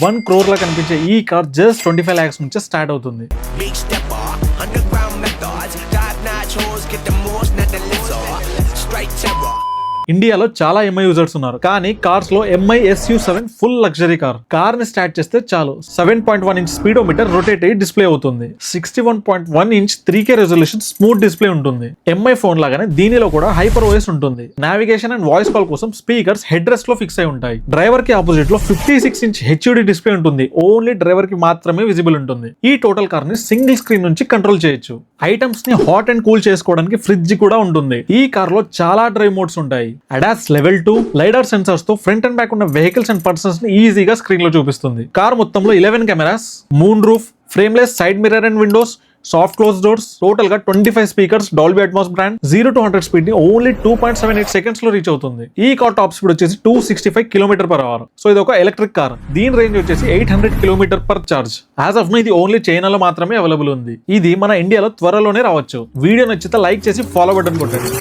1 crore లా కనిపించే ఈ car just 25 lakhs నుంచే స్టార్ట్ అవుతుంది. ఇండియాలో చాలా ఎంఐ యూజర్స్ ఉన్నారు, కానీ కార్స్ లో MI SU7 full luxury car ని స్టార్ట్ చేస్తే చాలు 7.1 ఇంచ్ స్పీడోమీటర్ రొటేట్ అయ్యి డిస్ప్లే అవుతుంది. 61.1 inch 3K resolution smooth display ఉంటుంది. ఎంఐ ఫోన్ లాగానే దీనిలో కూడా హైపర్ ఓఎస్ ఉంటుంది. నావిగేషన్ అండ్ వాయిస్ కాల్ కోసం స్పీకర్స్ హెడ్ రెస్ట్ లో ఫిక్స్ అయి ఉంటాయి. డ్రైవర్ కి ఆపోజిట్ లో 56 ఇంచ్ HUD డిస్ప్లే ఉంటుంది. ఓన్లీ డ్రైవర్ కి మాత్రమే విజిబుల్ ఉంటుంది. ఈ టోటల్ కార్ ని సింగిల్ స్క్రీన్ నుంచి కంట్రోల్ చేయొచ్చు. ఐటమ్స్ ని హాట్ అండ్ కూల్ చేసుకోవడానికి ఫ్రిడ్జ్ కూడా ఉంటుంది. ఈ కార్ లో చాలా డ్రైవ్ మోడ్స్ ఉంటాయి. ADAS Level 2 LiDAR సెన్సార్స్ తో ఫ్రంట్ అండ్ బ్యాక్ ఉన్న వెహికల్స్ అండ్ పర్సన్స్ ని ఈజీగా స్క్రీన్ లో చూపిస్తుంది. కార్ మొత్తంలో 11 cameras, moon roof, frameless side mirror and Windows, soft close doors, total గా 25 speakers, Dolby Atmos brand, 0 to 100 speed ని ఓన్లీ 2.78 సెకండ్స్ లో రీచ్ అవుతుంది. ఈ కార్ టాప్ స్పీడ్ వచ్చేసి 265 km/h. సో ఇది ఒక ఎలక్ట్రిక్ కార్. దీని రేంజ్ వచ్చేసి 800 km/ఛార్జ్. యాజ్ ఆఫ్ నో ఇది ఓన్లీ చైనాలో మాత్రమే అవైలబుల్ ఉంది. ఇది మన ఇండియాలో త్వరలోనే రావచ్చు. వీడియో నచ్చితే లైక్ చేసి ఫాలో బటన్ కొట్టండి.